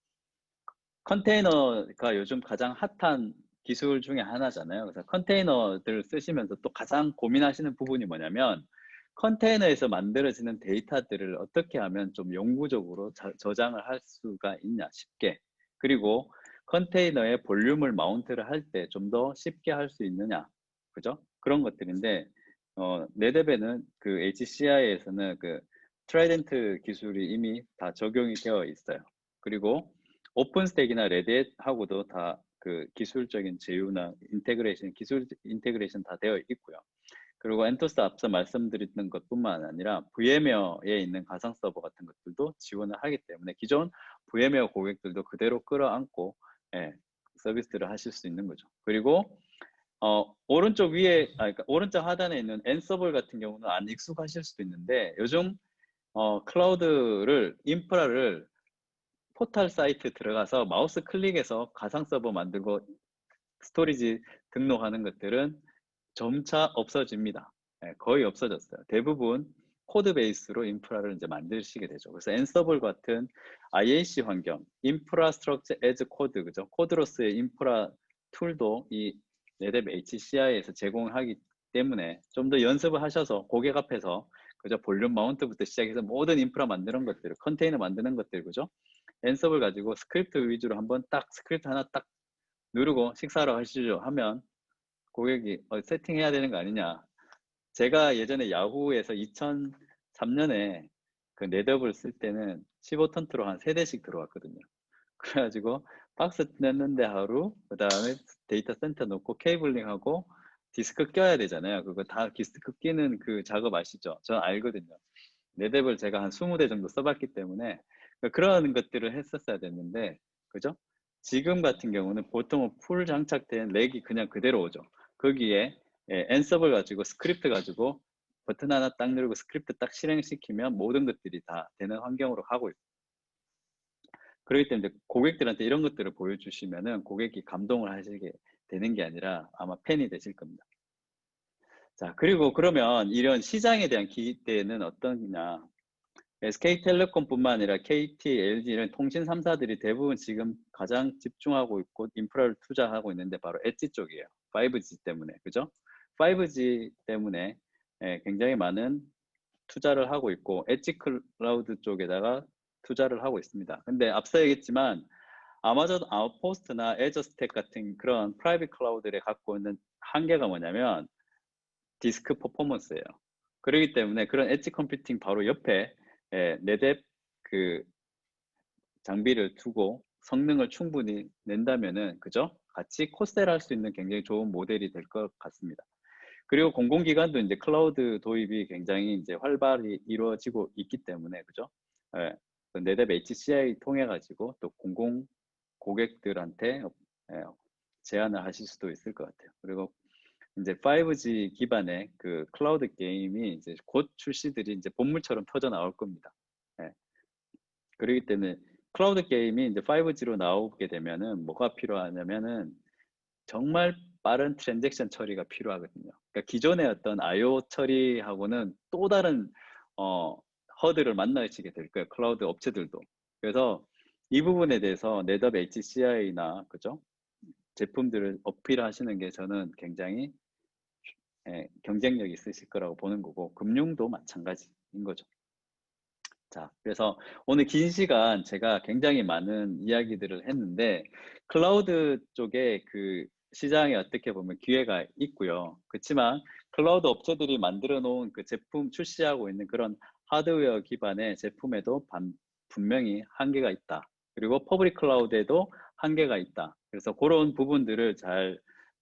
컨테이너가 요즘 가장 핫한 기술 중에 하나잖아요. 그래서 컨테이너들을 쓰시면서 또 가장 고민하시는 부분이 뭐냐면, 컨테이너에서 만들어지는 데이터들을 어떻게 하면 좀 영구적으로 저장을 할 수가 있냐, 쉽게. 그리고 컨테이너에 볼륨을 마운트를 할 때 좀 더 쉽게 할 수 있느냐, 그죠? 그런 것들인데, 네뎁에는 그 HCI에서는 그 트라이덴트 기술이 이미 다 적용이 되어 있어요. 그리고 오픈스택이나 레드햇하고도 다 그 기술적인 제휴나 기술 인테그레이션 다 되어 있고요. 그리고 엔토스 앞서 말씀드렸던 것뿐만 아니라 VMware에 있는 가상 서버 같은 것들도 지원을 하기 때문에 기존 VMware 고객들도 그대로 끌어안고 서비스를 하실 수 있는 거죠. 그리고 오른쪽 위에, 그러니까 오른쪽 하단에 있는 엔서블 같은 경우는 안 익숙하실 수도 있는데, 요즘 인프라를 포털 사이트 들어가서 마우스 클릭해서 가상 서버 만들고 스토리지 등록하는 것들은 점차 없어집니다. 거의 없어졌어요. 대부분 코드 베이스로 인프라를 이제 만드시게 되죠. 그래서 엔서블 같은 IAC 환경, 인프라스트럭처 에즈 코드, 그죠? 코드로서의 인프라 툴도 이 네뎁 HCI에서 제공하기 때문에 좀 더 연습을 하셔서 고객 앞에서 그죠? 볼륨 마운트부터 시작해서 모든 인프라 만드는 것들, 컨테이너 만드는 것들, 그죠? 앤서블 가지고 스크립트 위주로 한번 딱 스크립트 하나 딱 누르고 식사하러 가시죠 하면 고객이 세팅해야 되는 거 아니냐. 제가 예전에 야후에서 2003년에 그 네뎁을 쓸 때는 15턴트로 한 3대씩 들어왔거든요. 그래가지고 박스 냈는데 하루, 그 다음에 데이터 센터 놓고 케이블링하고 디스크 껴야 되잖아요. 그거 다 디스크 끼는 그 작업 아시죠? 전 알거든요. 네뎁을 제가 한 20대 정도 써봤기 때문에 그런 것들을 했었어야 됐는데, 그죠? 지금 같은 경우는 보통은 풀 장착된 렉이 그냥 그대로 오죠. 거기에 앤서블 가지고 스크립트 가지고 버튼 하나 딱 누르고 스크립트 딱 실행시키면 모든 것들이 다 되는 환경으로 가고 있어요. 그렇기 때문에 고객들한테 이런 것들을 보여주시면은 고객이 감동을 하시게 되는 게 아니라 아마 팬이 되실 겁니다. 자, 그리고 그러면 이런 시장에 대한 기대는 어떠냐? SK텔레콤뿐만 아니라 KT, LG 이런 통신 3사들이 대부분 지금 가장 집중하고 있고 인프라를 투자하고 있는데 바로 엣지 쪽이에요. 5G 때문에, 그죠? 5G 때문에 굉장히 많은 투자를 하고 있고 엣지 클라우드 쪽에다가 투자를 하고 있습니다. 근데 앞서 얘기했지만 아마존 아웃포스트나 애저 스택 같은 그런 프라이빗 클라우드를 갖고 있는 한계가 뭐냐면 디스크 퍼포먼스예요. 그렇기 때문에 그런 엣지 컴퓨팅 바로 옆에 네뎁 그 장비를 두고 성능을 충분히 낸다면은 그죠? 같이 코스를 할 수 있는 굉장히 좋은 모델이 될 것 같습니다. 그리고 공공기관도 이제 클라우드 도입이 굉장히 이제 활발히 이루어지고 있기 때문에 그죠? 예, 그 네뎁 HCI 통해 가지고 또 공공 고객들한테 제안을 하실 수도 있을 것 같아요. 그리고 이제 5G 기반의 그 클라우드 게임이 이제 곧 출시들이 이제 본물처럼 터져 나올 겁니다. 예. 그렇기 때문에 클라우드 게임이 이제 5G로 나오게 되면은 뭐가 필요하냐면은 정말 빠른 트랜잭션 처리가 필요하거든요. 그러니까 기존의 어떤 IO 처리하고는 또 다른 허들을 만나시게 될 거예요. 클라우드 업체들도. 그래서 이 부분에 대해서 네뎁 HCI나 그죠? 제품들을 어필하시는 게 저는 굉장히 경쟁력이 있으실 거라고 보는 거고 금융도 마찬가지인 거죠. 자, 그래서 오늘 긴 시간 제가 굉장히 많은 이야기들을 했는데 클라우드 쪽에 그 시장에 어떻게 보면 기회가 있고요. 그렇지만 클라우드 업체들이 만들어 놓은 그 제품 출시하고 있는 그런 하드웨어 기반의 제품에도 분명히 한계가 있다. 그리고 퍼블릭 클라우드에도 한계가 있다. 그래서 그런 부분들을 잘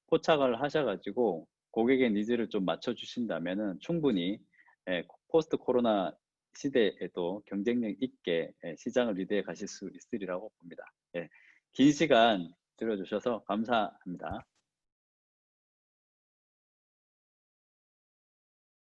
포착을 하셔가지고 고객의 니즈를 좀 맞춰주신다면은 충분히 포스트 코로나 시대에도 경쟁력 있게 시장을 리드해 가실 수 있으리라고 봅니다. 긴 시간 들어주셔서 감사합니다.